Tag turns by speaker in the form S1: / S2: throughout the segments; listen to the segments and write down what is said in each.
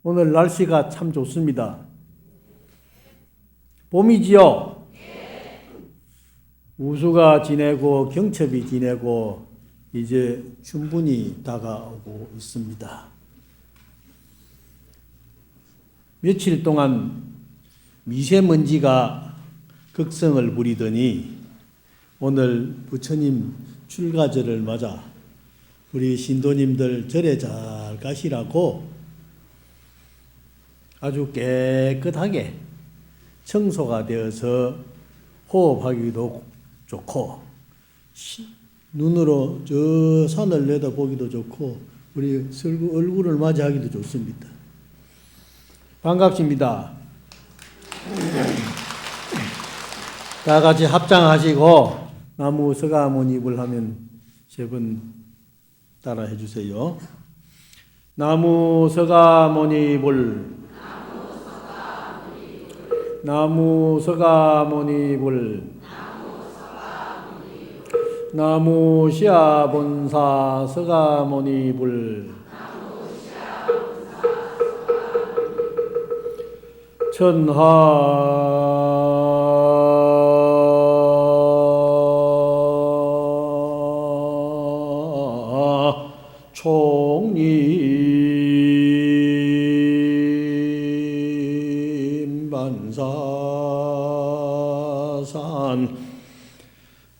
S1: 오늘 날씨가 참 좋습니다. 봄이지요? 우수가 지내고 경첩이 지내고 이제 춘분이 다가오고 있습니다. 며칠 동안 미세먼지가 극성을 부리더니 오늘 부처님 출가절을 맞아 우리 신도님들 절에 잘 가시라고 아주 깨끗하게 청소가 되어서 호흡하기도 좋고 눈으로 저 산을 내다보기도 좋고 우리 얼굴을 맞이하기도 좋습니다. 반갑습니다. 다 같이 합장하시고 나무 서가모니불 하면 3번 따라해 주세요. 나무 서가모니불 나무 서가모니불 나무 시아본사 서가모니불 천하 총림 반사산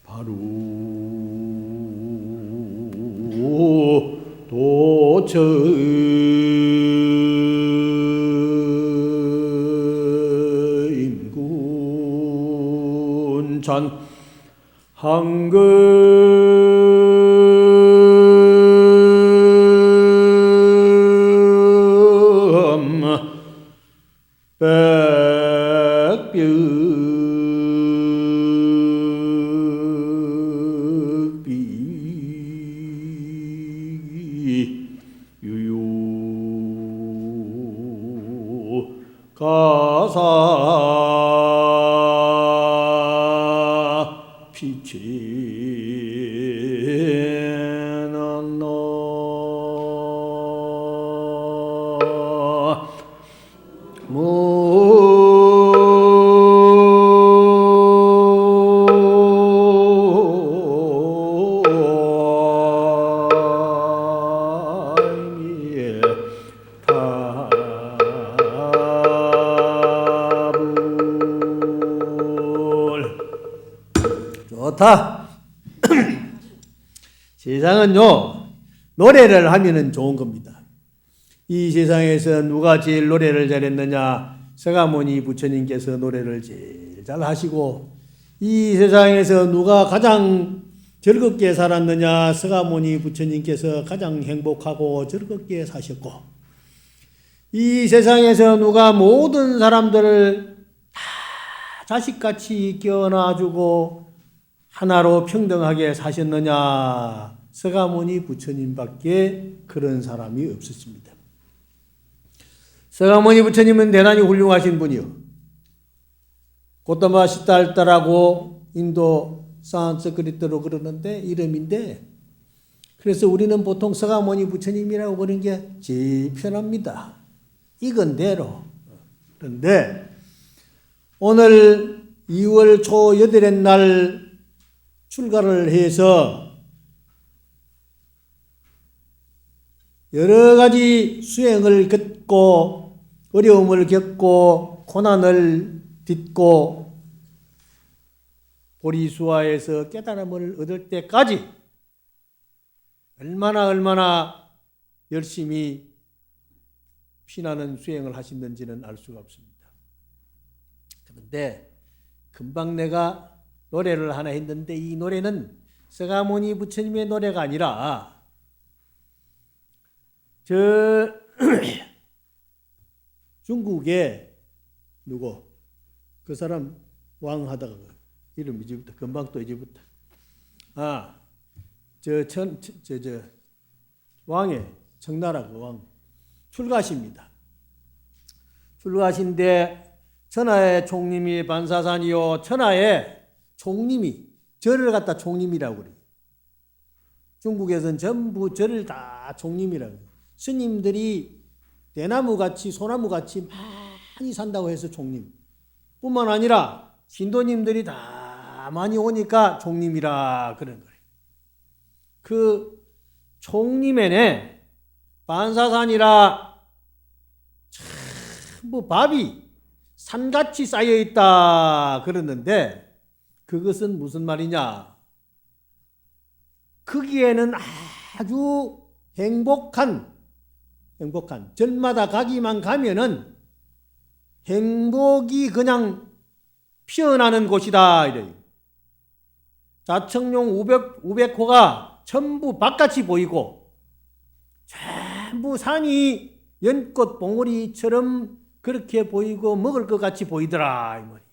S1: 바로 도처 임군천 황금 백벽비 유유 가사 피치는 좋다. 세상은요, 노래를 하면은 좋은 겁니다. 이 세상에서 누가 제일 노래를 잘했느냐? 서가모니 부처님께서 노래를 제일 잘 하시고, 이 세상에서 누가 가장 즐겁게 살았느냐? 서가모니 부처님께서 가장 행복하고 즐겁게 사셨고, 이 세상에서 누가 모든 사람들을 다 자식같이 껴안아주고 하나로 평등하게 사셨느냐? 서가모니 부처님밖에 그런 사람이 없었습니다. 서가모니 부처님은 대단히 훌륭하신 분이요. 고타마 시달타라고 인도 산스크리트로 그러는데 이름인데, 그래서 우리는 보통 서가모니 부처님이라고 그러는 게 제일 편합니다. 이건대로. 그런데 오늘 2월 초 8일 날 출가를 해서 여러 가지 수행을 겪고 어려움을 겪고 고난을 딛고 보리수화에서 깨달음을 얻을 때까지 얼마나 열심히 피나는 수행을 하셨는지는 알 수가 없습니다. 그런데 금방 내가 노래를 하나 했는데 이 노래는 서가모니 부처님의 노래가 아니라 중국에 누구 그 사람 왕 하다가 이름 이제부터 금방 또 이제부터 왕의 청나라 그 왕 출가십니다. 출가신데 천하의 총림이 반사산이요, 천하의 총림이 절을 갖다 총림이라고 그래요. 중국에서는 전부 절을 다 총림이라고 해요. 스님들이 대나무같이 소나무같이 많이 산다고 해서 총림. 뿐만 아니라 신도님들이 다 많이 오니까 총림이라 그런 거예요. 그 총림에는 반사산이라 전부 밥이 산같이 쌓여 있다 그러는데 그것은 무슨 말이냐? 거기에는 아주 행복한 절마다 가기만 가면은 행복이 그냥 피어나는 곳이다 이래요. 자청룡 500호가 전부 바깥이 보이고 전부 산이 연꽃 봉우리처럼 그렇게 보이고 먹을 것 같이 보이더라 이 말이에요.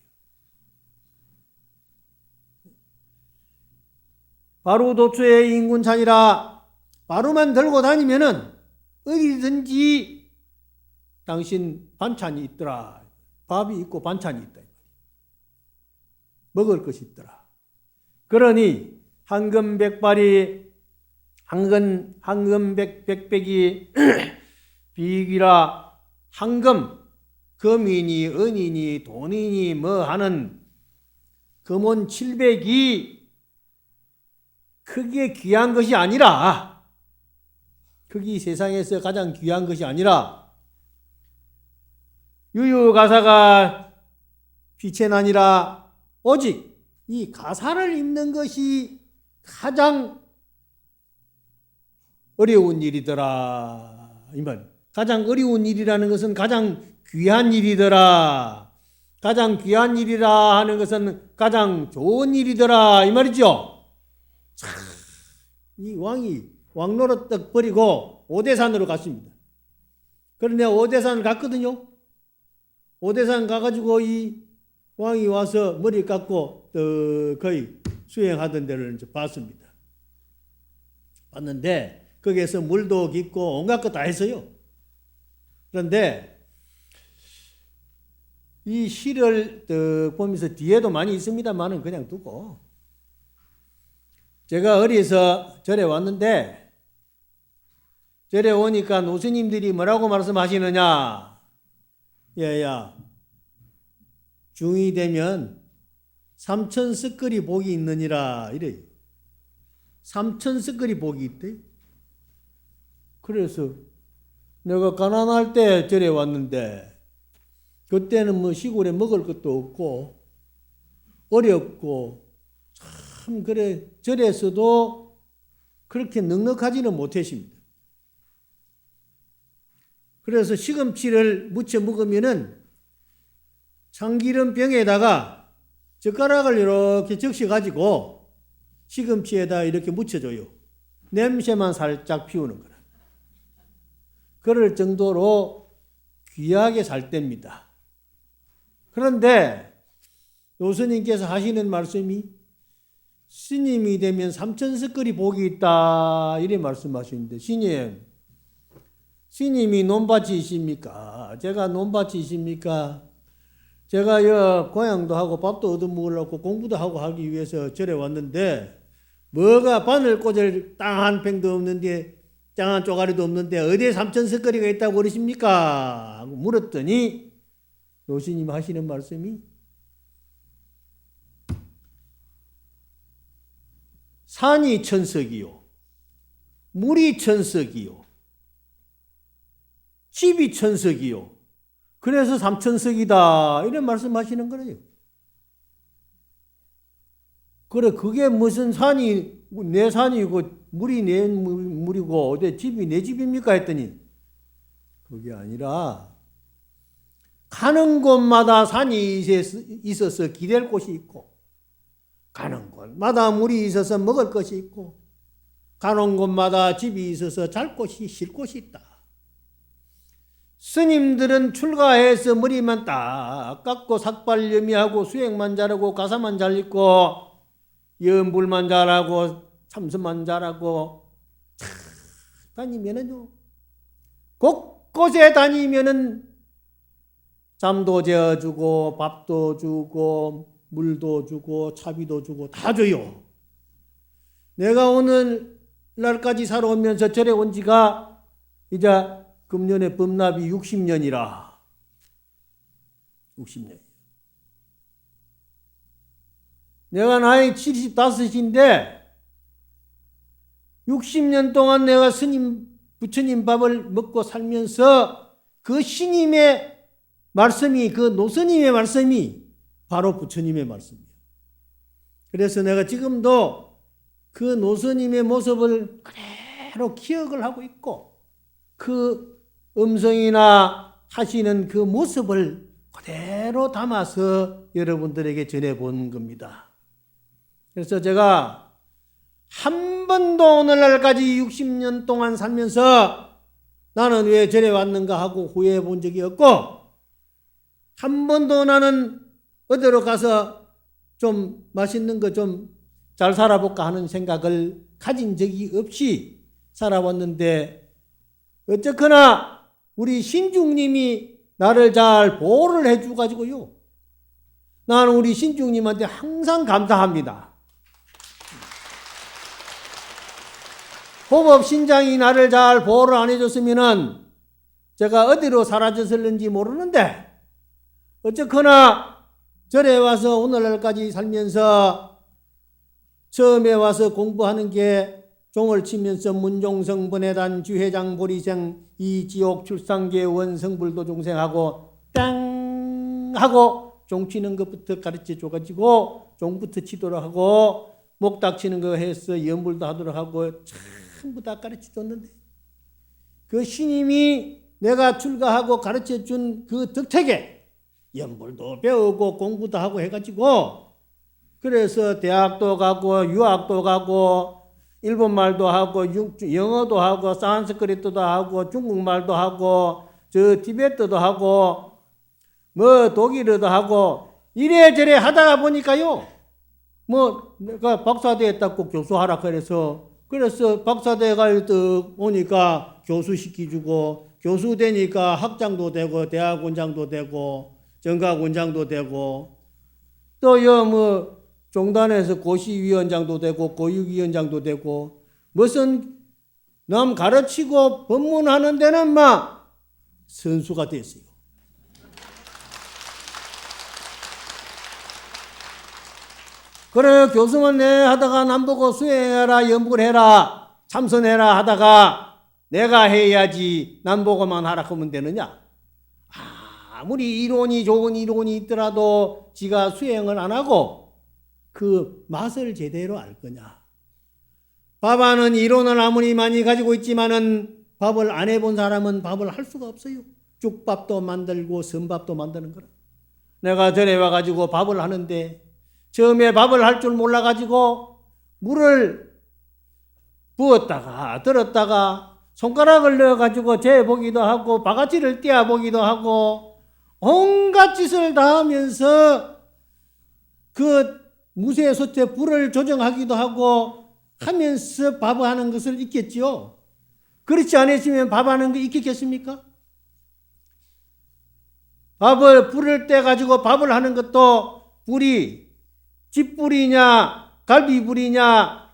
S1: 바로 도초의 인군찬이라 바로만 들고 다니면은 어디든지 당신 반찬이 있더라. 밥이 있고 반찬이 있다. 먹을 것이 있더라. 그러니 황금백발이 황금백백이 비익이라 황금 금이니 은이니 돈이니 뭐 하는 금원 700이 크게 귀한 것이 아니라 그게 세상에서 가장 귀한 것이 아니라 유유가사가 비체나니라 오직 이 가사를 읽는 것이 가장 어려운 일이더라. 이 말. 가장 어려운 일이라는 것은 가장 귀한 일이더라. 가장 귀한 일이라 하는 것은 가장 좋은 일이더라. 이 말이죠. 참, 이 왕이 왕노릇 버리고 오대산으로 갔습니다. 그런데 오대산 갔거든요. 오대산 가가지고 이 왕이 와서 머리 깎고 거의 수행하던 데를 이제 봤습니다. 봤는데 거기에서 물도 깊고 온갖 것 다 했어요. 그런데 이 시를 보면서 뒤에도 많이 있습니다만은 그냥 두고 제가 어려서 절에 왔는데 절에 오니까 노스님들이 뭐라고 말씀하시느냐? 얘야, 중이 되면 삼천스거리 복이 있느니라 이래요. 삼천스거리 복이 있대. 그래서 내가 가난할 때 절에 왔는데 그때는 뭐 시골에 먹을 것도 없고 어렵고 참 그래 절에서도 그렇게 넉넉하지는 못했습니다. 그래서 시금치를 무쳐 먹으면은 참기름 병에다가 젓가락을 이렇게 적셔가지고 시금치에다 이렇게 묻혀줘요. 냄새만 살짝 피우는 거라. 그럴 정도로 귀하게 살 때입니다. 그런데 노스님께서 하시는 말씀이 스님이 되면 삼천스거리 복이 있다 이래 말씀하시는데 스님이 논밭이십니까? 제가 논밭이십니까? 제가 고향도 하고 밥도 얻어먹으려고 공부도 하고 하기 위해서 절에 왔는데 뭐가 바늘 꽂을 땅 한 팽도 없는데 땅 한 쪼가리도 없는데 어디에 삼천스거리가 있다고 그러십니까? 하고 물었더니 노스님 하시는 말씀이 산이 천석이요 물이 천석이요 집이 천석이요 그래서 삼천석이다 이런 말씀하시는 거예요. 그래 그게 무슨 산이 내 산이고 물이 내 물이고 어디 집이 내 집입니까 했더니 그게 아니라 가는 곳마다 산이 있어서 기댈 곳이 있고 가는 곳마다 물이 있어서 먹을 것이 있고 가는 곳마다 집이 있어서 잘 곳이 쉴 곳이 있다. 스님들은 출가해서 머리만 딱 깎고 삭발 염이하고 수행만 잘하고 가사만 잘 읽고 염불만 잘하고 참선만 잘하고 다니면은요 곳곳에 다니면은 잠도 재워주고 밥도 주고 물도 주고 차비도 주고 다 줘요. 내가 오늘 날까지 살아오면서 절에 온 지가 이제 금년에 법납이 60년이라. 60년. 내가 나이 75인데 60년 동안 내가 부처님 밥을 먹고 살면서 그 신임의 말씀이, 그 노스님의 말씀이 바로 부처님의 말씀이에요. 그래서 내가 지금도 그 노스님의 모습을 그대로 기억을 하고 있고 그 음성이나 하시는 그 모습을 그대로 담아서 여러분들에게 전해본 겁니다. 그래서 제가 한 번도 오늘날까지 60년 동안 살면서 나는 왜 전해왔는가 하고 후회해 본 적이 없고, 한 번도 나는 어디로 가서 좀 맛있는 거 좀 잘 살아볼까 하는 생각을 가진 적이 없이 살아왔는데, 어쨌거나 우리 신중님이 나를 잘 보호를 해줘가지고요, 나는 우리 신중님한테 항상 감사합니다. 호법 신장이 나를 잘 보호를 안 해줬으면은 제가 어디로 사라졌을는지 모르는데, 어쨌거나 절에 와서 오늘날까지 살면서 처음에 와서 공부하는 게 종을 치면서 문종성 번외단 주회장 보리생 이지옥 출상계 원성불도 종생하고 땅 하고 종 치는 것부터 가르쳐 줘가지고 종부터 치도록 하고 목닥 치는 거 해서 연불도 하도록 하고 전부 다 가르쳐 줬는데, 그 신임이 내가 출가하고 가르쳐 준 그 덕택에 연불도 배우고 공부도 하고 해가지고, 그래서 대학도 가고 유학도 가고 일본말도 하고 영어도 하고 산스크리트도 하고 중국말도 하고 저 티베트도 하고 뭐 독일어도 하고 이래저래 하다가 보니까요, 뭐 내가 박사대 했다고 교수하라 그래서 박사대 가서 오니까 교수 시켜주고, 교수 되니까 학장도 되고 대학 원장도 되고 정각 원장도 되고, 또요 뭐 종단에서 고시위원장도 되고 고육위원장도 되고, 무슨 남 가르치고 법문하는 데는 막 선수가 됐어요. 그래 교수만 내 하다가 남보고 수행해라 연불해라 참선해라 하다가 내가 해야지 남보고만 하라 하면 되느냐? 아무리 이론이 좋은 이론이 있더라도 지가 수행을 안 하고 그 맛을 제대로 알 거냐? 밥하는 이론을 아무리 많이 가지고 있지만은 밥을 안 해본 사람은 밥을 할 수가 없어요. 죽밥도 만들고 선밥도 만드는 거라. 내가 전에 와가지고 밥을 하는데 처음에 밥을 할 줄 몰라가지고 물을 부었다가 들었다가 손가락을 넣어가지고 재보기도 하고 바가지를 떼어보기도 하고 온갖 짓을 다 하면서 그 무쇠솥에 불을 조정하기도 하고 하면서 밥하는 것을 익혔지요. 그렇지 않으시면 밥하는 거 익혔겠습니까? 불을 떼가지고 밥을 하는 것도 불이 집불이냐 갈비불이냐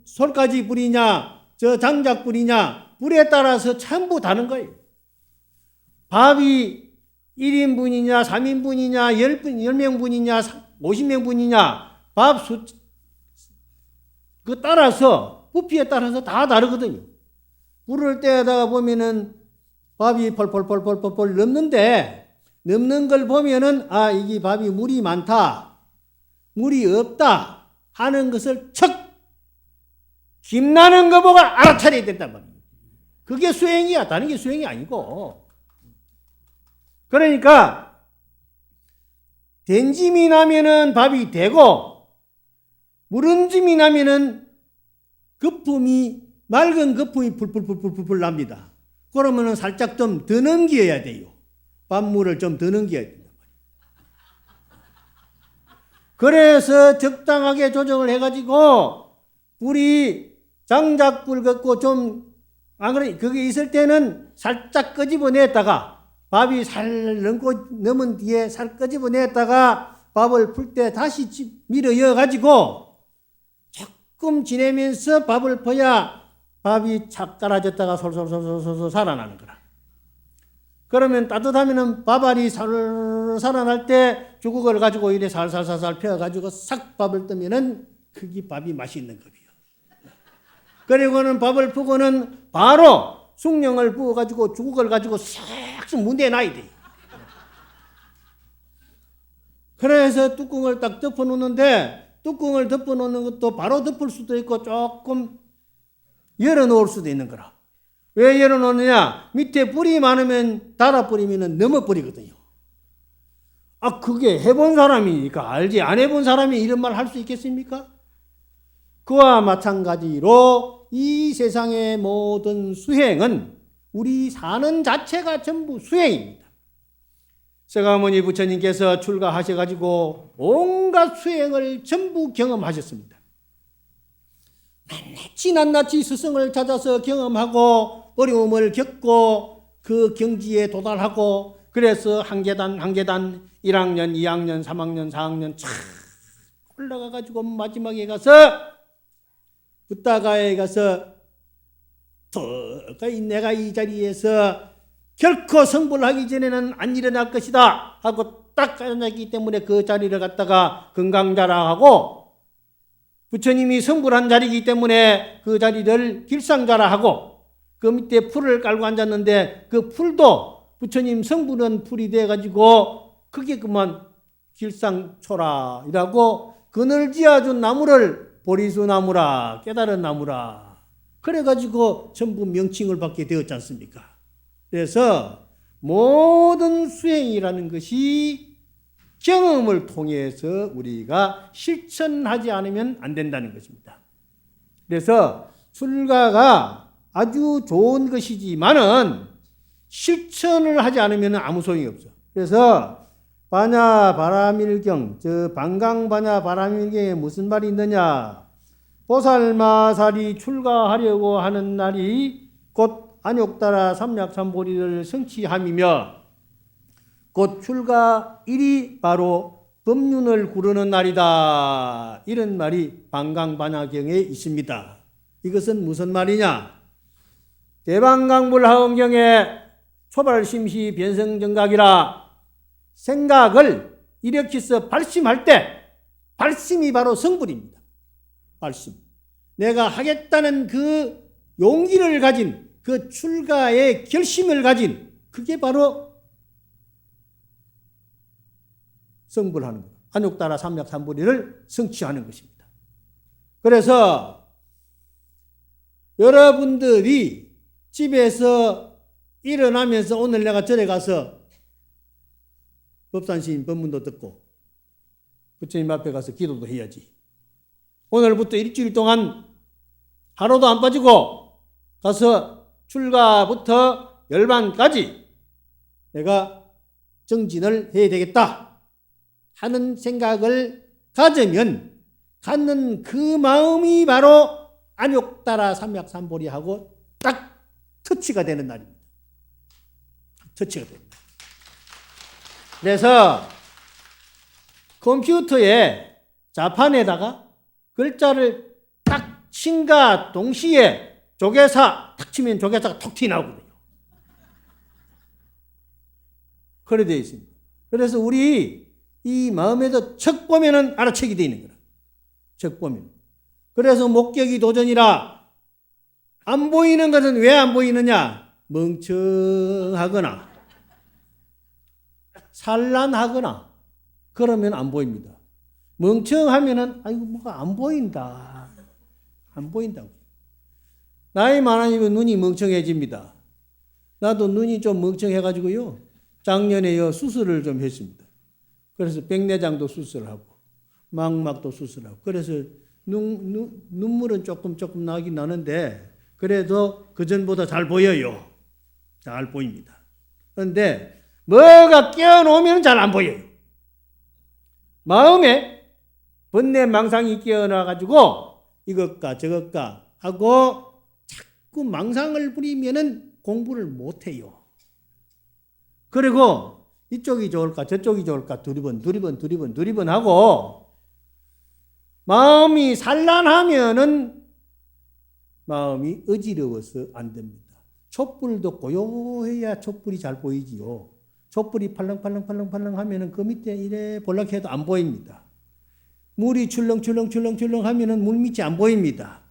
S1: 솔가지 불이냐 장작불이냐 불에 따라서 전부 다른 거예요. 밥이 1인분이냐 3인분이냐 10명분이냐 50명분이냐 그 따라서 부피에 따라서 다 다르거든요. 불을 떼다가 보면은 밥이 펄펄펄펄펄 넘는 걸 보면은 이게 밥이 물이 많다 물이 없다 하는 것을 척 김나는 거 보고 알아차려야 된단 말이에요. 그게 수행이야. 다른 게 수행이 아니고. 그러니까 된짐이 나면은 밥이 되고 무른짐이 나면은 맑은 거품이 풀풀풀풀풀 납니다. 그러면은 살짝 좀 더 넘겨야 돼요. 밥물을 좀 더 넘겨야 된단 말이에요. 그래서 적당하게 조정을 해가지고 불이 장작불 같고 좀 그게 있을 때는 살짝 끄집어냈다가 밥이 살 넘은 뒤에 살 끄집어냈다가 밥을 풀 때 다시 밀어 이어가지고 조금 지내면서 밥을 퍼야 밥이 착 깔아졌다가 솔솔솔솔 살아나는 거라. 그러면 따뜻하면은 밥알이 살아날 때 주걱을 가지고 이래 살살살살 펴가지고 싹 밥을 뜨면은 그게 밥이 맛있는 겁이요. 그리고는 밥을 푸고는 바로 숭늉을 부어가지고 주걱을 가지고 싹 문대에 놔야 돼. 그래서 뚜껑을 딱 덮어놓는데 뚜껑을 덮어놓는 것도 바로 덮을 수도 있고 조금 열어놓을 수도 있는 거라. 왜 열어놓느냐? 밑에 불이 많으면 달아버리면 넘어버리거든요. 그게 해본 사람이니까 알지. 안 해본 사람이 이런 말 할 수 있겠습니까? 그와 마찬가지로 이 세상의 모든 수행은 우리 사는 자체가 전부 수행입니다. 서가모니 부처님께서 출가하셔가지고 온갖 수행을 전부 경험하셨습니다. 낱낱이 스승을 찾아서 경험하고 어려움을 겪고 그 경지에 도달하고 그래서 한 계단 1학년, 2학년, 3학년, 4학년 쫙 올라가가지고 마지막에 가서 부다가에 가서 내가 이 자리에서 결코 성불을 하기 전에는 안 일어날 것이다 하고 딱 앉았기 때문에 그 자리를 갖다가 건강자라하고 부처님이 성불한 자리이기 때문에 그 자리를 길상자라하고 그 밑에 풀을 깔고 앉았는데 그 풀도 부처님 성불한 풀이 돼가지고 그게 그만 길상초라 이라고 그늘지어준 나무를 보리수 나무라 깨달은 나무라 그래가지고 전부 명칭을 받게 되었지 않습니까? 그래서 모든 수행이라는 것이 경험을 통해서 우리가 실천하지 않으면 안 된다는 것입니다. 그래서 출가가 아주 좋은 것이지만은 실천을 하지 않으면 아무 소용이 없어. 그래서 바냐바라밀경, 방강바냐바라밀경에 무슨 말이 있느냐? 보살마살이 출가하려고 하는 날이 곧 안욕따라 삼약삼보리를 성취함이며 곧 출가일이 바로 법륜을 구르는 날이다. 이런 말이 방강반야경에 있습니다. 이것은 무슨 말이냐? 대방강불하원경에 초발심시 변성정각이라 생각을 일으켜서 발심할 때 발심이 바로 성불입니다. 발심. 내가 하겠다는 그 용기를 가진 그 출가의 결심을 가진 그게 바로 성불하는 것. 안욕따라 삼약삼보리를 성취하는 것입니다. 그래서 여러분들이 집에서 일어나면서 오늘 내가 절에 가서 법산시인 법문도 듣고 부처님 앞에 가서 기도도 해야지. 오늘부터 일주일 동안 하루도 안 빠지고 가서 출가부터 열반까지 내가 정진을 해야 되겠다 하는 생각을 갖는 그 마음이 바로 안욕따라 삼약삼보리하고 딱 터치가 되는 날입니다. 터치가 됩니다. 그래서 컴퓨터에 자판에다가 글자를 딱 친과 동시에 조계사 탁 치면 조계사가 톡 튀어나오거든요. 그래 되어 있습니다. 그래서 우리 이 마음에도 척 보면은 알아채게 되어 있는 거라. 척 보면. 그래서 목격이 도전이라 안 보이는 것은 왜 안 보이느냐? 멍청하거나 산란하거나 그러면 안 보입니다. 멍청하면은 아이고 뭐가 안 보인다. 안 보인다고. 나이 많아지면 눈이 멍청해집니다. 나도 눈이 좀 멍청해가지고요. 작년에요 수술을 좀 했습니다. 그래서 백내장도 수술하고 망막도 수술하고 그래서 눈물은 조금 나긴 나는데 그래도 그전보다 잘 보여요. 잘 보입니다. 그런데 뭐가 끼어놓으면 잘 안 보여요. 마음에 번뇌 망상이 끼어나가지고 이것과 저것과 하고 자꾸 망상을 부리면은 공부를 못해요. 그리고 이쪽이 좋을까 저쪽이 좋을까 두리번 하고 마음이 산란하면은 마음이 어지러워서 안 됩니다. 촛불도 고요해야 촛불이 잘 보이지요. 촛불이 팔랑팔랑 하면은 그 밑에 이래 볼락해도 안 보입니다. 물이 출렁출렁 하면은 물 밑이 안 보입니다.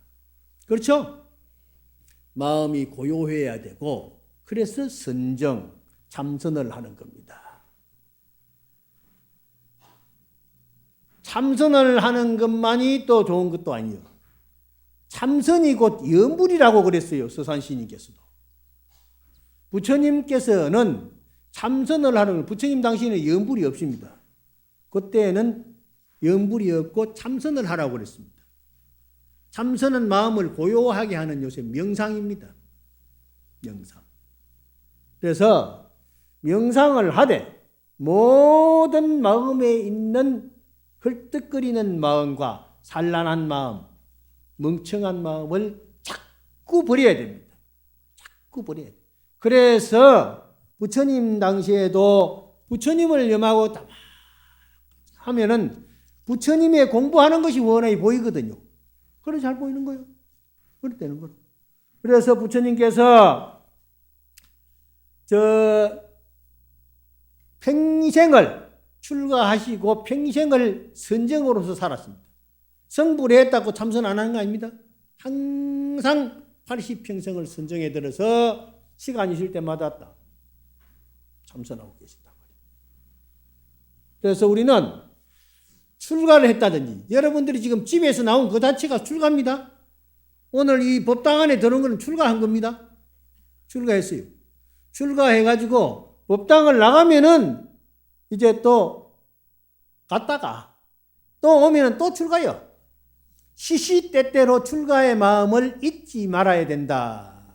S1: 그렇죠? 마음이 고요해야 되고, 그래서 선정, 참선을 하는 겁니다. 참선을 하는 것만이 또 좋은 것도 아니에요. 참선이 곧 염불이라고 그랬어요. 서산시인께서도. 부처님께서는 참선을 하는, 부처님 당시에는 염불이 없습니다. 그때는 염불이 없고 참선을 하라고 그랬습니다. 참선은 마음을 고요하게 하는 요새 명상입니다. 명상. 그래서 명상을 하되 모든 마음에 있는 헐떡거리는 마음과 산란한 마음, 멍청한 마음을 자꾸 버려야 됩니다. 자꾸 버려야 돼요. 그래서 부처님 당시에도 부처님을 염하고 하면은 부처님의 공부하는 것이 원하게 보이거든요. 그래 잘 보이는 거예요. 그래 되는 거예요. 그래서 부처님께서 평생을 출가하시고 평생을 선정으로서 살았습니다. 성불에 했다고 참선 안 하는 거 아닙니다. 항상 80평생을 선정에 들어서 시간 있을 때마다 참선하고 계신단 말이에요. 그래서 우리는 출가를 했다든지, 여러분들이 지금 집에서 나온 그 자체가 출가입니다. 오늘 이 법당 안에 들어온 것은 출가한 겁니다. 출가했어요. 출가해가지고 법당을 나가면은 이제 또 갔다가 또 오면은 또 출가요. 시시때때로 출가의 마음을 잊지 말아야 된다.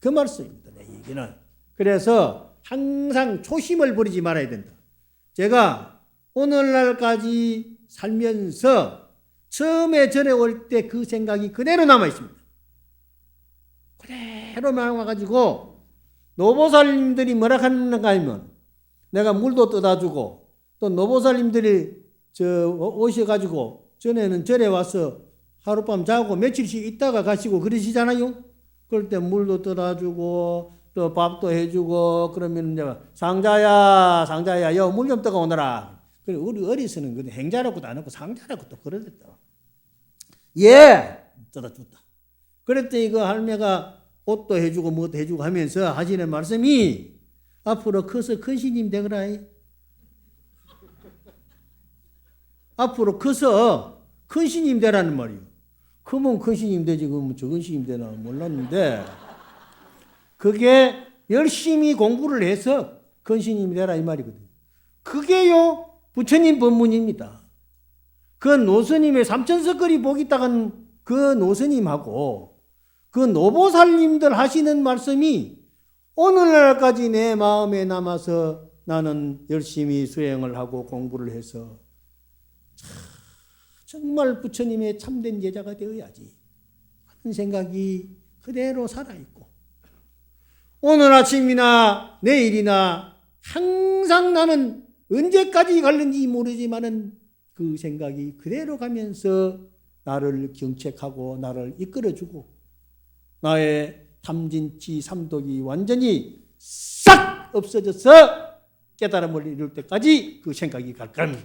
S1: 그 말씀입니다. 내 얘기는. 그래서 항상 초심을 버리지 말아야 된다. 제가 오늘날까지 살면서 처음에 절에 올 때 그 생각이 그대로 남아 있습니다. 그대로 남아가지고 노보살님들이 뭐라 하는가 하면 내가 물도 떠다 주고, 또 노보살님들이 오셔가지고 전에는 절에 와서 하룻밤 자고 며칠씩 있다가 가시고 그러시잖아요. 그럴 때 물도 떠다 주고 또 밥도 해주고, 그러면 이제 상자야 여 물 좀 떠가 오너라. 그래 우리 어리서는 근데 행자라고도 안 하고 상자라고 또 그러랬다. 예, 떠다 줬다. 그랬더니 그 할매가 옷도 해주고 뭐도 해주고 하면서 하시는 말씀이, 앞으로 커서 큰 스님 되거라. 앞으로 커서 큰 스님 되라는 말이에요. 그러면 큰 스님 되지, 그러면 적은 스님 되나 몰랐는데, 그게 열심히 공부를 해서 큰 스님이 되라 이 말이거든요. 그게요 부처님 법문입니다. 그 노스님의 삼천석거리 보기다간 그 노스님하고 그 노보살님들 하시는 말씀이 오늘날까지 내 마음에 남아서 나는 열심히 수행을 하고 공부를 해서 정말 부처님의 참된 제자가 되어야지 하는 생각이 그대로 살아있고, 오늘 아침이나 내일이나 항상 나는 언제까지 갈는지 모르지만은 그 생각이 그대로 가면서 나를 경책하고 나를 이끌어주고, 나의 탐진치 삼독이 완전히 싹 없어져서 깨달음을 이룰 때까지 그 생각이 갈 겁니다.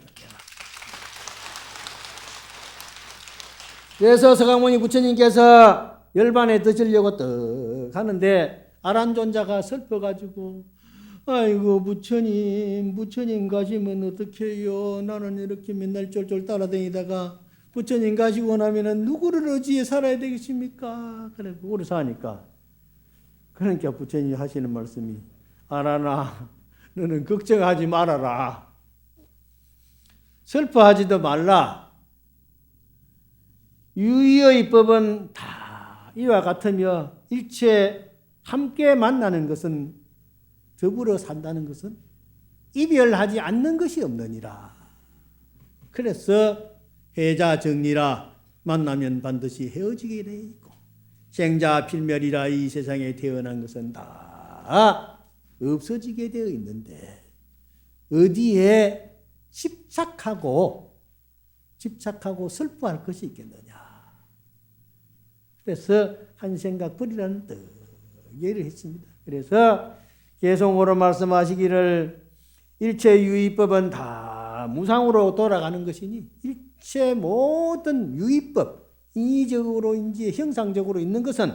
S1: 그래서 서강모니 부처님께서 열반에 드시려고 떡 하는데 아란존자가 슬퍼가지고, 아이고 부처님 가시면 어떡해요. 나는 이렇게 맨날 쫄쫄 따라다니다가 부처님 가시고 나면은 누구를 어찌해 살아야 되겠습니까? 그래 오래 사니까. 그러니까 부처님이 하시는 말씀이, 아라나 너는 걱정하지 말아라. 슬퍼하지도 말라. 유의의 법은 다 이와 같으며 일체 함께 만나는 것은, 더불어 산다는 것은 이별하지 않는 것이 없느니라. 그래서 해자 정리라, 만나면 반드시 헤어지게 돼 있고, 생자 필멸이라, 이 세상에 태어난 것은 다 없어지게 되어 있는데 어디에 집착하고 슬퍼할 것이 있겠느냐. 그래서 한 생각 버리라는 뜻 얘기를 했습니다. 그래서 개송으로 말씀하시기를 일체 유의법은 다 무상으로 돌아가는 것이니 일체 모든 유의법, 인위적으로인지 형상적으로 있는 것은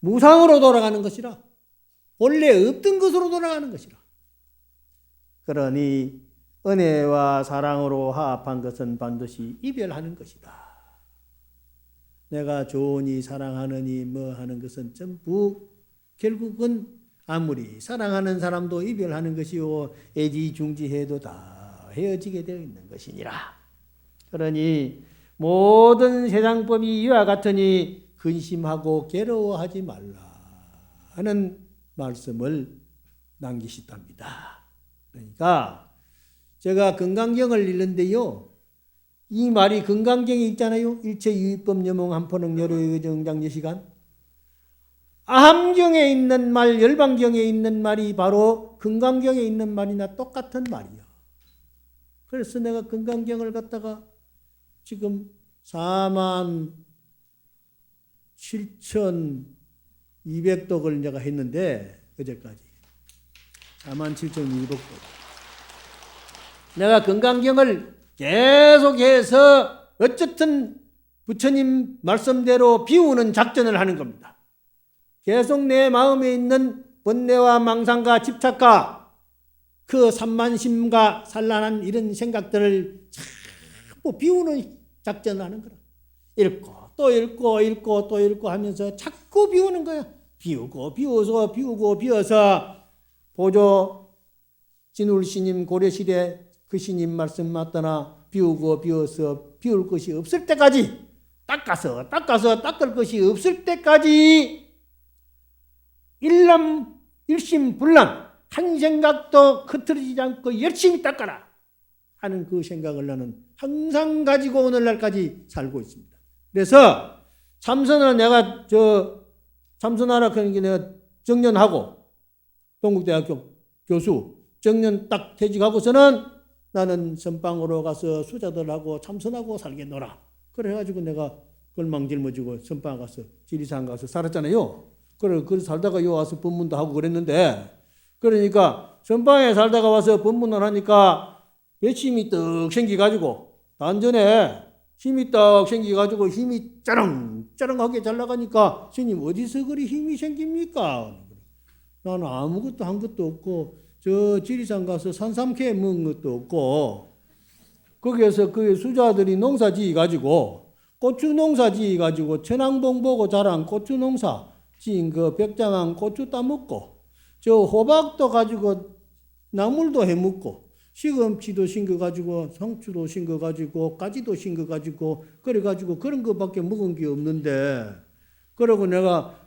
S1: 무상으로 돌아가는 것이라 원래 없던 것으로 돌아가는 것이라. 그러니 은혜와 사랑으로 화합한 것은 반드시 이별하는 것이다. 내가 좋으니 사랑하느니 뭐 하는 것은 전부 결국은 아무리 사랑하는 사람도 이별하는 것이요 애지중지해도 다 헤어지게 되어 있는 것이니라. 그러니 모든 세상법이 이와 같으니 근심하고 괴로워하지 말라 하는 말씀을 남기시답니다. 그러니까 제가 건강경을 읽는데요. 이 말이 건강경에 있잖아요. 일체유의법 여몽 한포능 여로의 정장제시간. 아함경에 있는 말, 열반경에 있는 말이 바로 건강경에 있는 말이나 똑같은 말이야. 그래서 내가 건강경을 갖다가 지금 47,200독을 내가 했는데 어제까지 47,200독. 내가 건강경을 계속해서 어쨌든 부처님 말씀대로 비우는 작전을 하는 겁니다. 계속 내 마음에 있는 번뇌와 망상과 집착과 그 산만심과 산란한 이런 생각들을 자꾸 비우는 작전을 하는 거라. 읽고 또 읽고 읽고 또 읽고 하면서 자꾸 비우는 거야. 비우고 비워서 비우고 비워서 보조 진울스님 고려시대 그 스님 말씀 맞다나 비우고 비워서 비울 것이 없을 때까지 닦아서 닦을 것이 없을 때까지 일심불란 한 생각도 흐트러지지 않고 열심히 닦아라 하는 그 생각을 나는 항상 가지고 오늘날까지 살고 있습니다. 그래서 참선을 내가 참선하라 하는 게 내가 정년하고 동국대학교 교수 정년 딱 퇴직하고서는 나는 선방으로 가서 수자들하고 참선하고 살겠노라. 그래가지고 내가 걸망 짊어지고 선방 가서 지리산 가서 살았잖아요. 그래서 살다가 요 와서 법문도 하고 그랬는데, 그러니까 선방에 살다가 와서 법문을 하니까 열심히 떡 생기가지고 단전에 힘이 딱 생기가지고 힘이 짜렁짜렁하게 잘 나가니까 스님 어디서 그리 힘이 생깁니까? 나는 아무것도 한 것도 없고 저 지리산 가서 산삼캐 먹은 것도 없고 거기에서 그 수자들이 농사 지어가지고 고추 농사 지어가지고 천왕봉 보고 자란 고추 농사 지은 그 백장한 고추 따먹고 저 호박도 가지고 나물도 해먹고 시금치도 심겨가지고 상추도 심겨가지고 가지도 심겨가지고 그래가지고 그런 것밖에 먹은 게 없는데, 그러고 내가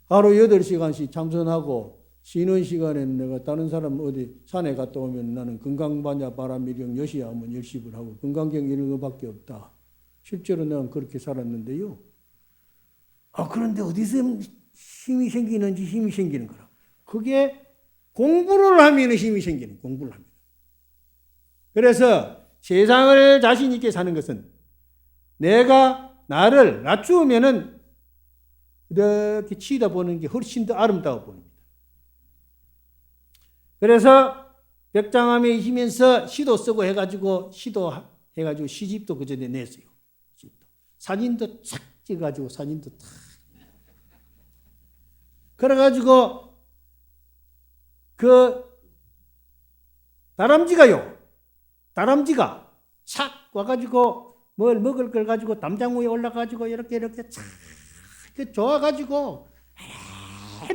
S1: 하루 8시간씩 참선하고 쉬는 시간에는 내가 다른 사람 어디 산에 갔다 오면 나는 건강반야 바람미령 여시하면 열십을 하고 건강경 이런 것밖에 없다. 실제로 내가 그렇게 살았는데요. 그런데 어디서 힘이 생기는지 힘이 생기는 거라. 그게 공부를 하면 힘이 생기는, 공부를 합니다. 그래서 세상을 자신 있게 사는 것은 내가 나를 낮추면은 이렇게 치다 보는 게 훨씬 더 아름다워 보입니다. 그래서 백장암에 있으면서 시도 쓰고 해가지고 시집도 그 전에 냈어요. 사진도 착 찍어가지고 사진도 탁. 그래가지고 그 다람쥐가 착 와가지고 뭘 먹을 걸 가지고 담장 위에 올라가지고 이렇게 착 좋아가지고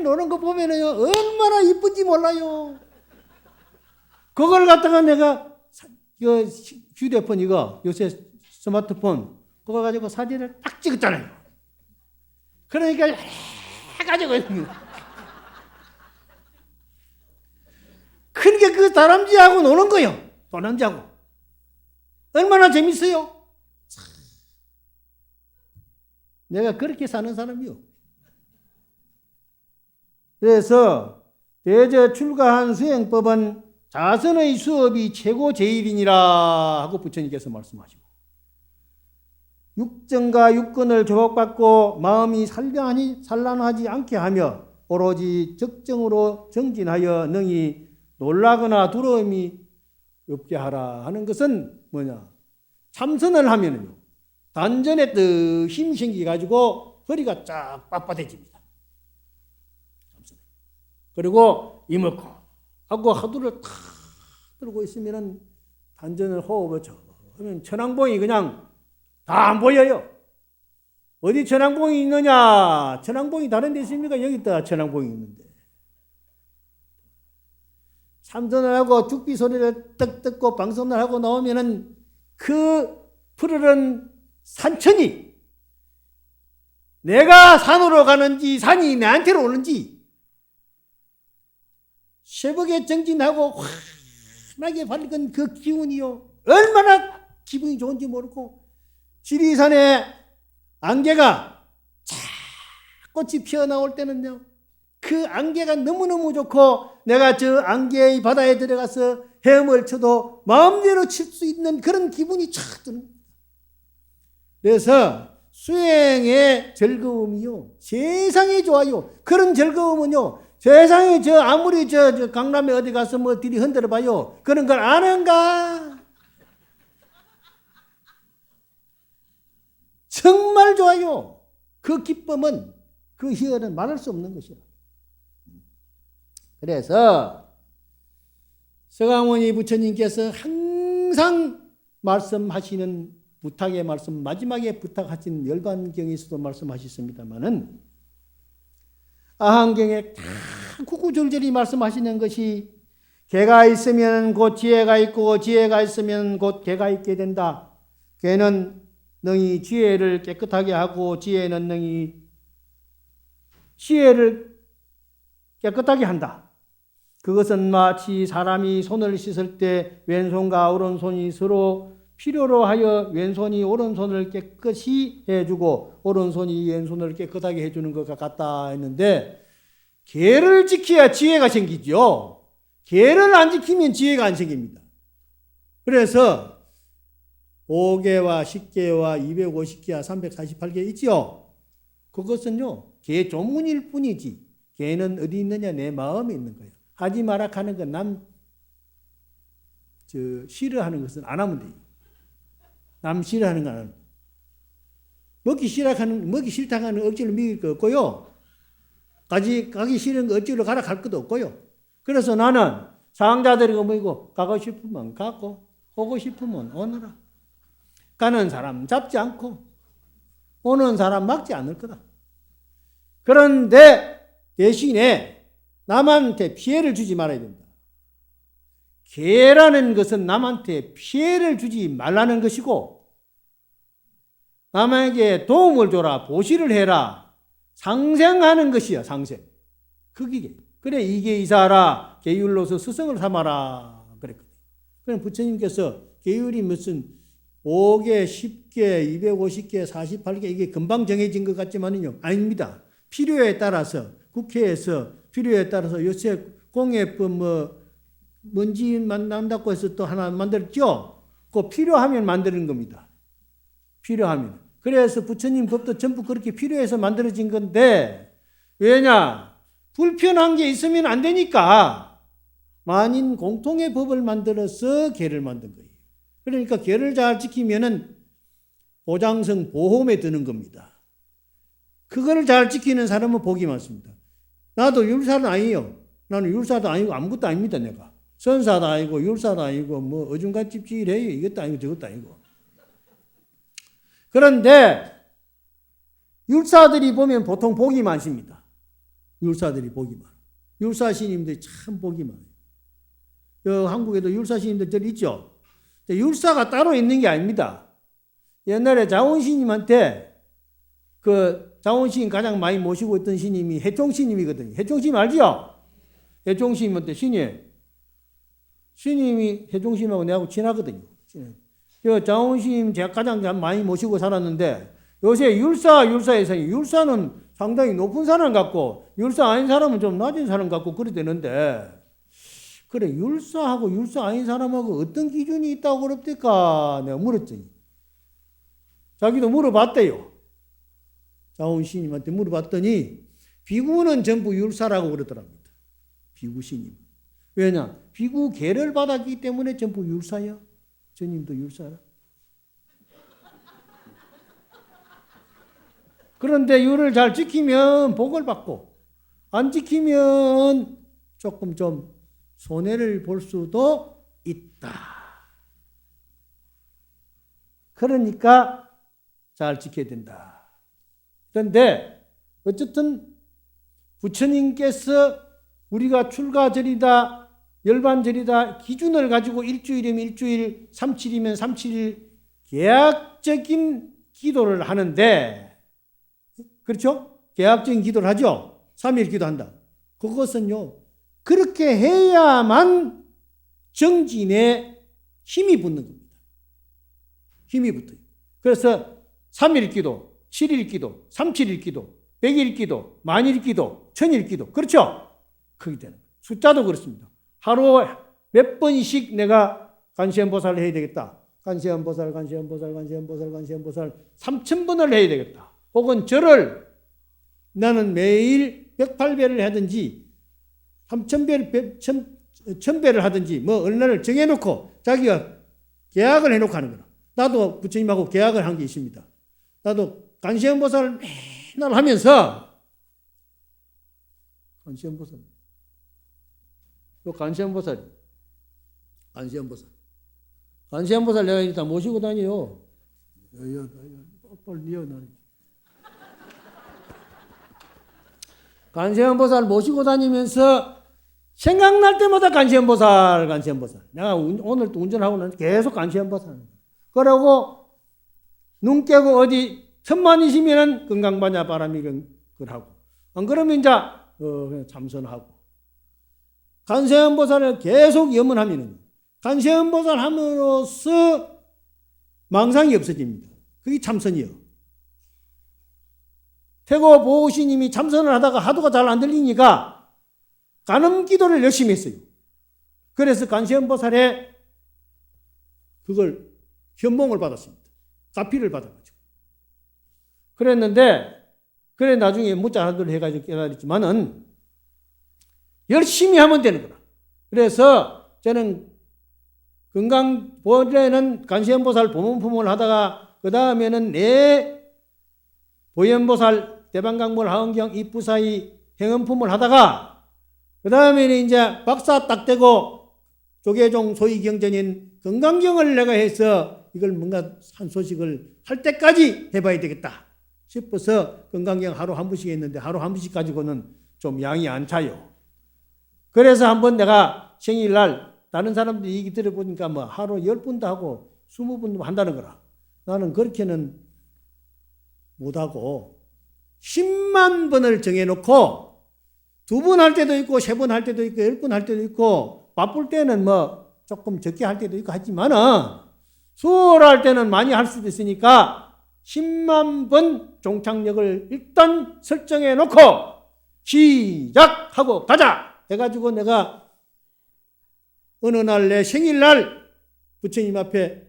S1: 노는 거 보면은 얼마나 이쁜지 몰라요. 그걸 갖다가 내가 휴대폰 이거 요새 스마트폰 그거 가지고 사진을 딱 찍었잖아요. 그러니까 해가지고 그러니까 그 다람쥐하고 노는 거예요. 다람쥐하고 얼마나 재밌어요. 내가 그렇게 사는 사람이요. 그래서 대저 출가한 수행법은 자선의 수업이 최고 제일이니라 하고 부처님께서 말씀하시고, 육정과 육근을 조각받고 마음이 산란하지 않게 하며 오로지 적정으로 정진하여 능히 놀라거나 두려움이 없게 하라 하는 것은 뭐냐? 참선을 하면은요, 단전에 또 힘이 생겨가지고 허리가 쫙 빳빳해집니다. 그리고 이먹고 하고 하두를 탁 들고 있으면은 단전을 호흡을 하면 천왕봉이 그냥 다 안 보여요. 어디 천왕봉이 있느냐? 천왕봉이 다른 데 있습니까? 여기 있다 천왕봉이 있는데. 참선을 하고 죽비 소리를 떡 듣고 방송을 하고 나오면은 그 푸르른 산천이 내가 산으로 가는지 산이 내한테로 오는지 새벽에 정진하고 환하게 밝은 그 기운이요, 얼마나 기분이 좋은지 모르고 지리산에 안개가 쫙 꽃이 피어나올 때는요, 그 안개가 너무너무 좋고 내가 저 안개의 바다에 들어가서 헤엄을 쳐도 마음대로 칠 수 있는 그런 기분이 쫙 드는 겁니다. 그래서 수행의 즐거움이요, 세상에 좋아요. 그런 즐거움은요, 세상에 아무리 강남에 어디 가서 뭐 들이 흔들어 봐요. 그런 걸 아는가? 정말 좋아요. 그 기쁨은, 그 희열은 말할 수 없는 것이야. 그래서 서강원이 부처님께서 항상 말씀하시는 부탁의 말씀, 마지막에 부탁하신 열반경에서도 말씀하셨습니다마는 아한경에 다 구구절절히 말씀하시는 것이 개가 있으면 곧 지혜가 있고 지혜가 있으면 곧 개가 있게 된다. 개는 능히 지혜를 깨끗하게 하고 지혜는 능히 지혜를 깨끗하게 한다. 그것은 마치 사람이 손을 씻을 때 왼손과 오른손이 서로 필요로 하여 왼손이 오른손을 깨끗이 해주고 오른손이 왼손을 깨끗하게 해주는 것과 같다 했는데, 계를 지켜야 지혜가 생기죠. 계를 안 지키면 지혜가 안 생깁니다. 그래서 5개와 10개와 250개와 348개 있죠. 그것은요, 계 조문일 뿐이지 계는 어디 있느냐? 내 마음에 있는 거예요. 하지 마라 하는 건 싫어하는 것은 안 하면 돼요. 남 싫어하는 건 안 하면 돼요. 먹기 싫다고 하는 억지로 먹일 거 없고요. 가기 싫은 거 억지로 가라 갈 것도 없고요. 그래서 나는 상자들이 뭐이고 가고 싶으면 가고 오고 싶으면 오너라. 가는 사람 잡지 않고 오는 사람 막지 않을 거다. 그런데 대신에 남한테 피해를 주지 말아야 된다. 계라는 것은 남한테 피해를 주지 말라는 것이고, 남에게 도움을 줘라, 보시를 해라, 상생하는 것이야, 상생. 그게. 그래, 이게 이사하라, 계율로서 스승을 삼아라. 그랬거든. 그럼 부처님께서 계율이 무슨 5개, 10개, 250개, 48개, 이게 금방 정해진 것 같지만요, 아닙니다. 필요에 따라서, 국회에서 필요에 따라서 요새 공예법 먼지 만난다고 해서 또 하나 만들었죠? 그 필요하면 만드는 겁니다. 필요하면. 그래서 부처님 법도 전부 그렇게 필요해서 만들어진 건데, 왜냐? 불편한 게 있으면 안 되니까 만인 공통의 법을 만들어서 계를 만든 거예요. 그러니까 계를 잘 지키면은 보장성 보험에 드는 겁니다. 그거를 잘 지키는 사람은 복이 많습니다. 나도 율사는 아니에요. 나는 율사도 아니고 아무것도 아닙니다, 내가. 선사도 아니고 율사도 아니고 뭐 어중간 찝찝해요. 이것도 아니고 저것도 아니고. 그런데 율사들이 보면 보통 복이 많습니다. 율사들이 복이 많아요. 율사 스님들이 참 복이 많아요. 한국에도 율사 스님들 있죠. 율사가 따로 있는 게 아닙니다. 옛날에 자원 스님한테 자원 스님 가장 많이 모시고 있던 스님이 해총 스님이거든요. 해총 스님 알죠? 해총 스님한테 스님이 해총 스님하고 내하고 친하거든요. 자원 스님 제가 가장 많이 모시고 살았는데, 요새 율사에서 율사는 상당히 높은 사람 같고 율사 아닌 사람은 좀 낮은 사람 같고 그래 되는데, 그래 율사하고 율사 아닌 사람하고 어떤 기준이 있다고 그럽니까? 내가 물었더니 자기도 물어봤대요. 자원 스님한테 물어봤더니 비구는 전부 율사라고 그러더랍니다. 비구 스님. 왜냐? 비구 계를 받았기 때문에 전부 율사야. 스님도 율사라. 그런데 율을 잘 지키면 복을 받고 안 지키면 조금 좀 손해를 볼 수도 있다. 그러니까 잘 지켜야 된다. 그런데 어쨌든 부처님께서 우리가 출가절이다, 열반절이다 기준을 가지고 일주일이면 일주일, 3칠이면 3칠 계약적인 기도를 하는데, 그렇죠? 계약적인 기도를 하죠. 3일 기도한다. 그것은요, 그렇게 해야만 정진에 힘이 붙는 겁니다. 힘이 붙어요. 그래서 3일 기도, 7일 기도, 3칠일 기도, 100일 기도, 만일 기도, 천일 기도. 그렇죠? 그게 되는 거예요. 숫자도 그렇습니다. 하루 몇 번씩 내가 관세음보살을 해야 되겠다. 관세음보살, 관세음보살, 관세음보살, 관세음보살 3,000번을 해야 되겠다. 혹은 절을 나는 매일 108배를 하든지 3,000배를 1,000배를 하든지 뭐 얼마를 정해놓고 자기가 계약을 해놓고 하는 거라. 나도 부처님하고 계약을 한 게 있습니다. 나도 관세음보살을 맨날 하면서 관세음보살 관세음보살 내가 일단 모시고 다녀요. 빨리 니어 나는. 관세음보살 모시고 다니면서 생각날 때마다 관세음보살. 내가 오늘 또 운전하고 나서 계속 관세음보살. 그러고 눈 깨고 어디 천만이시면은 건강반야 바람이 그걸 하고. 안 그러면 이제 그냥 참선하고. 관세음보살을 계속 염원하면은 관세음보살 함으로써 망상이 없어집니다. 그게 참선이요. 태고 보호스님이 참선을 하다가 하도가 잘 안 들리니까 간음 기도를 열심히 했어요. 그래서 관세음보살의 그걸 현몽을 받았습니다. 가피를 받아가지고. 그랬는데, 그래 나중에 무자 하도록 해가지고 깨달았지만은 열심히 하면 되는 거라. 그래서 저는 본래는 관세음보살 보문품을 하다가 그 다음에는 내 보현보살 대방강물 하은경 입부사의 행음품을 하다가 그 다음에는 이제 박사 딱 되고 조계종 소위 경전인 건강경을 내가 해서 이걸 뭔가 한 소식을 할 때까지 해봐야 되겠다 싶어서 건강경 하루 한 번씩 했는데 하루 한 번씩 가지고는 좀 양이 안 차요. 그래서 한번 내가 생일날 다른 사람들 얘기 들어보니까 뭐 하루 10분도 하고 20분도 한다는 거라. 나는 그렇게는 못하고 10만 번을 정해놓고 2번 할 때도 있고 3번 할 때도 있고 10번 할 때도 있고 바쁠 때는 뭐 조금 적게 할 때도 있고 하지만은 수월할 때는 많이 할 수도 있으니까 10만 번 종착역을 일단 설정해 놓고 시작하고 가자 해가지고 내가 어느 날 내 생일날 부처님 앞에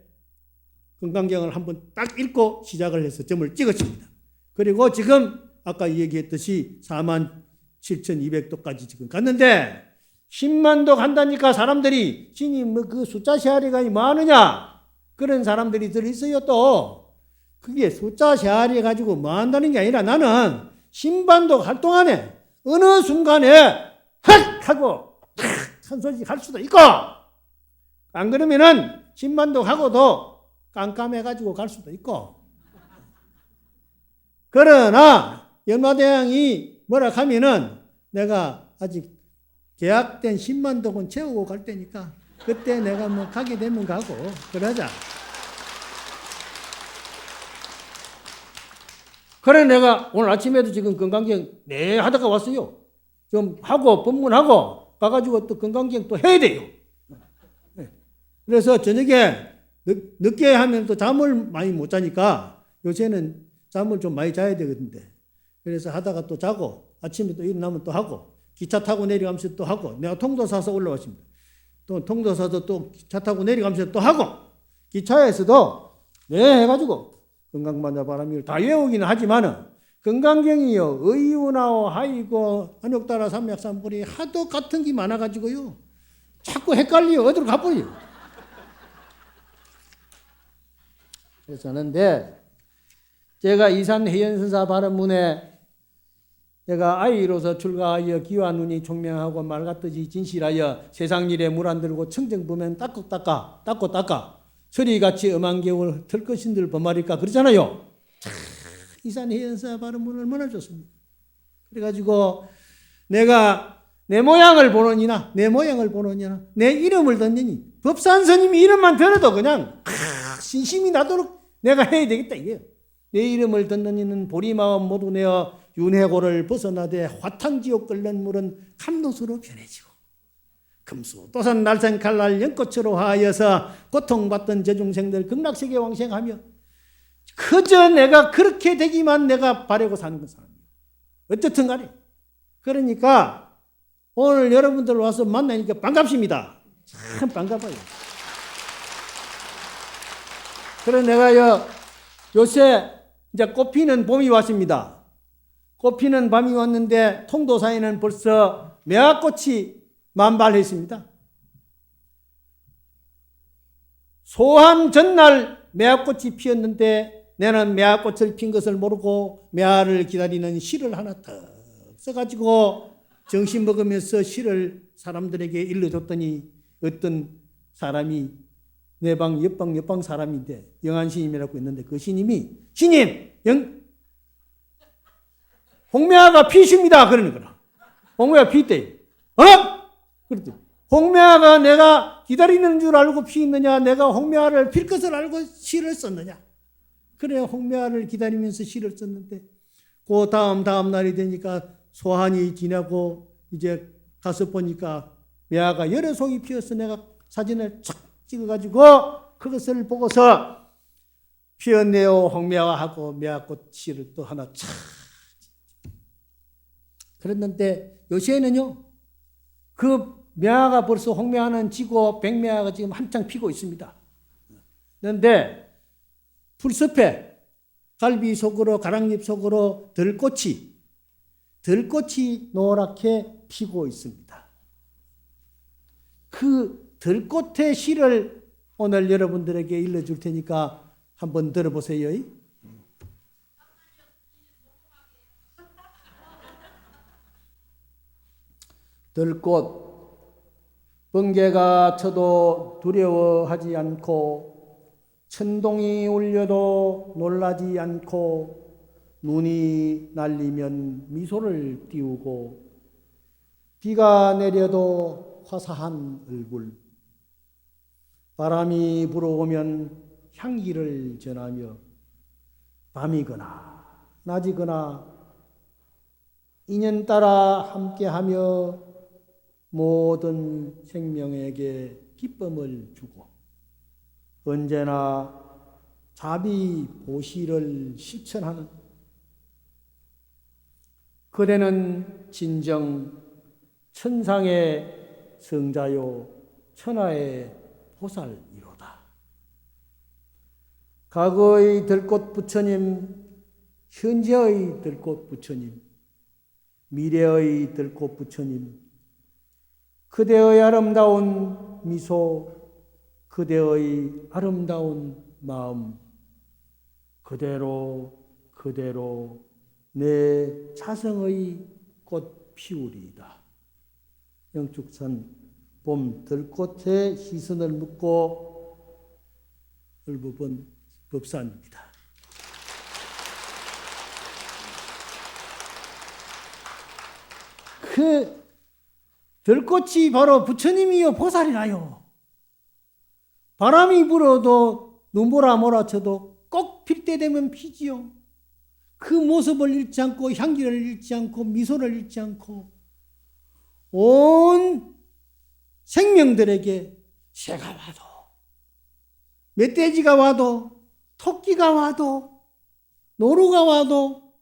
S1: 건강경을 한번 딱 읽고 시작을 해서 점을 찍었습니다. 그리고 지금 아까 얘기했듯이 47,200도까지 지금 갔는데 10만도 간다니까 사람들이 신님 뭐 그 숫자 세아리가 많으냐 그런 사람들이 들어있어요. 또 그게 숫자 세아리 가지고 뭐 한다는 게 아니라 나는 신반도 활동하네 어느 순간에 헉 하고 한 소식 할 수도 있고 안 그러면은 신반도 하고도 깜깜해가지고 갈 수도 있고 그러나 연마대왕이 뭐라 하면은 내가 아직 계약된 10만도군 채우고 갈 테니까 그때 내가 뭐 가게 되면 가고 그러자. 그래 내가 오늘 아침에도 지금 건강경 네 하다가 왔어요. 좀 하고 법문하고 가가지고 또 건강경 또 해야 돼요. 그래서 저녁에 늦게 하면 또 잠을 많이 못 자니까 요새는 잠을 좀 많이 자야 되거든요. 그래서 하다가 또 자고 아침에 또 일어나면 또 하고 기차 타고 내려가면서 또 하고 내가 통도 사서 올라왔습니다. 또 통도 사서 또 기차 타고 내려가면서 또 하고 기차에서도 네 해가지고 건강만자 바람이요 다 외우기는 하지만은 건강경이요 의유나오 하이고 안욕따라 삼맥삼불이 하도 같은 게 많아가지고요 자꾸 헷갈려 어디로 가버려. 그래서 하는데 제가 이산해연선사 발언문에 내가 아이로서 출가하여 기와 눈이 총명하고 말 같듯이 진실하여 세상 일에 물 안 들고 청정보면 닦고 닦아 서리같이 엄한 겨울 털것인들 범하리까 그러잖아요. 이산해연사 발언문 얼마나 좋습니까? 그래가지고 내가 내 모양을 보느니나 내 이름을 듣느니 법산 스님이 이름만 들어도 그냥 신심이 나도록 내가 해야 되겠다 이게. 내 이름을 듣는 이는 보리마음 모두 내어 윤회고를 벗어나되 화탕지옥 끓는 물은 감로수로 변해지고 금수 또산 날생 칼날 연꽃으로 하여서 고통받던 저중생들 극락세계 왕생하며 그저 내가 그렇게 되기만 내가 바라고 사는 그 사람이에요. 어쨌든 간에 그러니까 오늘 여러분들 와서 만나니까 반갑습니다. 참 반가워요. 그래서 내가 요새 이제 꽃피는 봄이 왔습니다. 꽃피는 밤이 왔는데 통도사에는 벌써 매화꽃이 만발했습니다. 소함 전날 매화꽃이 피었는데 나는 매화꽃을 핀 것을 모르고 매화를 기다리는 시를 하나 더 써가지고 정신 먹으면서 시를 사람들에게 일러줬더니 어떤 사람이 내 방 옆방 사람인데 영한 스님이라고 있는데 그 스님이 스님 홍매화가 피십니다 그러는 거라. 홍매화 피대. 그랬더니 홍매화가 내가 기다리는 줄 알고 피있느냐 내가 홍매화를 필 것을 알고 시를 썼느냐. 그래 홍매화를 기다리면서 시를 썼는데 그 다음 날이 되니까 소환이 지나고 이제 가서 보니까 매화가 여러 송이 피어서 내가 사진을 착 찍어가지고 그것을 보고서 피었네요 홍매화 하고 매화꽃 시를 또 하나 착 그랬는데 요새는요 그 매화가 벌써 홍매화는 지고 백매화가 지금 한창 피고 있습니다. 그런데 풀숲에 갈비 속으로 가랑잎 속으로 들꽃이 노랗게 피고 있습니다. 그 들꽃의 시를 오늘 여러분들에게 일러줄 테니까 한번 들어보세요. 들꽃 번개가 쳐도 두려워하지 않고 천둥이 울려도 놀라지 않고 눈이 날리면 미소를 띄우고 비가 내려도 화사한 얼굴 바람이 불어오면 향기를 전하며 밤이거나 낮이거나 인연 따라 함께하며 모든 생명에게 기쁨을 주고 언제나 자비 보시를 실천하는 그대는 진정 천상의 성자요 천하의 보살이로다. 과거의 들꽃 부처님, 현재의 들꽃 부처님, 미래의 들꽃 부처님, 그대의 아름다운 미소, 그대의 아름다운 마음, 그대로 내 자성의 꽃 피우리이다. 영축산 봄 들꽃에 시선을 묻고 얼부번 법사입니다. 그 들꽃이 바로 부처님이요 보살이라요. 바람이 불어도 눈보라 몰아쳐도 꼭 필 때 되면 피지요. 그 모습을 잃지 않고 향기를 잃지 않고 미소를 잃지 않고 온 생명들에게 새가 와도 멧돼지가 와도 토끼가 와도 노루가 와도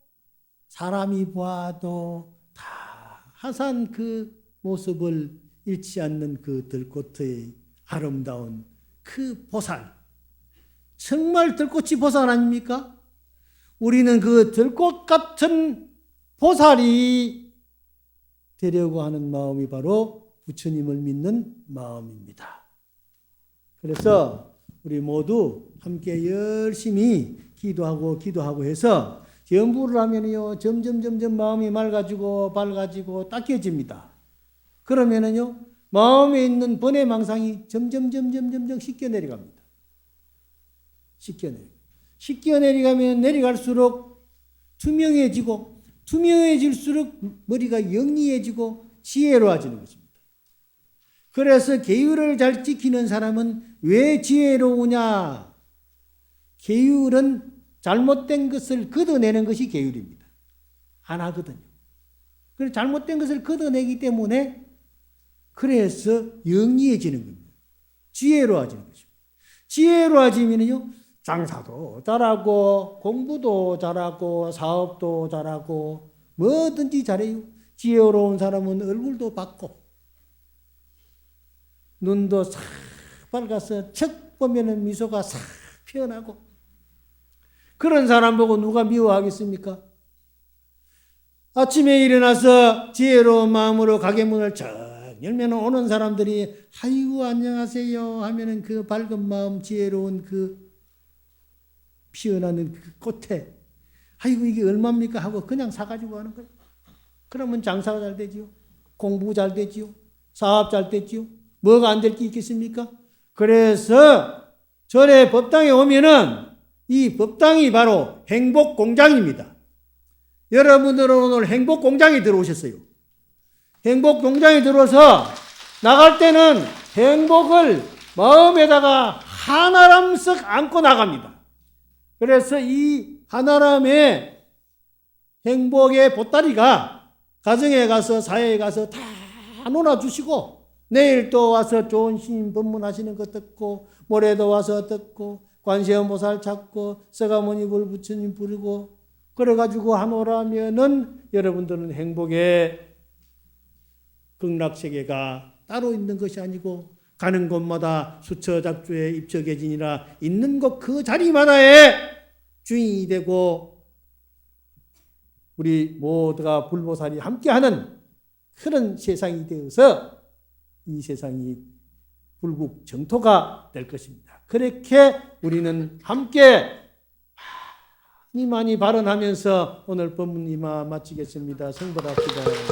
S1: 사람이 보아도 다 항상 그 모습을 잃지 않는 그 들꽃의 아름다운 그 보살 정말 들꽃이 보살 아닙니까? 우리는 그 들꽃 같은 보살이 되려고 하는 마음이 바로 부처님을 믿는 마음입니다. 그래서 우리 모두 함께 열심히 기도하고 해서 염불을 하면요 점점 마음이 맑아지고 밝아지고 따뜻해집니다. 그러면은요 마음에 있는 번뇌망상이 점점 씻겨 내려갑니다. 씻겨 내려가면 내려갈수록 투명해지고 투명해질수록 머리가 영리해지고 지혜로워지는 것입니다. 그래서 계율을 잘 지키는 사람은 왜 지혜로우냐? 계율은 잘못된 것을 걷어내는 것이 계율입니다. 하나거든요. 그래서 잘못된 것을 걷어내기 때문에 그래서 영리해지는 겁니다. 지혜로워지는 것입니다. 지혜로워지면요 장사도 잘하고 공부도 잘하고 사업도 잘하고 뭐든지 잘해요. 지혜로운 사람은 얼굴도 밝고 눈도 싹 밝아서 척 보면은 미소가 싹 피어나고 그런 사람 보고 누가 미워하겠습니까? 아침에 일어나서 지혜로운 마음으로 가게 문을 쫙 열면 오는 사람들이 아이고 안녕하세요 하면은 그 밝은 마음 지혜로운 그 피어나는 그 꽃에 아이고 이게 얼마입니까 하고 그냥 사가지고 가는 거예요. 그러면 장사가 잘 되지요. 공부 잘 되지요. 사업 잘 되지요. 뭐가 안 될 게 있겠습니까? 그래서 절에 법당에 오면은 이 법당이 바로 행복 공장입니다. 여러분들은 오늘 행복 공장에 들어오셨어요. 행복 공장에 들어서 나갈 때는 행복을 마음에다가 하나람씩 안고 나갑니다. 그래서 이 하나람의 행복의 보따리가 가정에 가서 사회에 가서 다 놀아주시고 내일 또 와서 좋은 스님 법문하시는 거 듣고 모레도 와서 듣고 관세음보살 찾고 서가모니 불부처님 부르고 그래가지고 하노라면은 여러분들은 행복의 극락세계가 따로 있는 것이 아니고 가는 곳마다 수처작주에 입처계진이라 있는 곳 그 자리마다의 주인이 되고 우리 모두가 불보살이 함께하는 그런 세상이 되어서 이 세상이 불국 정토가 될 것입니다. 그렇게 우리는 함께 많이 발언하면서 오늘 법문 이마 마치겠습니다. 성불합시다.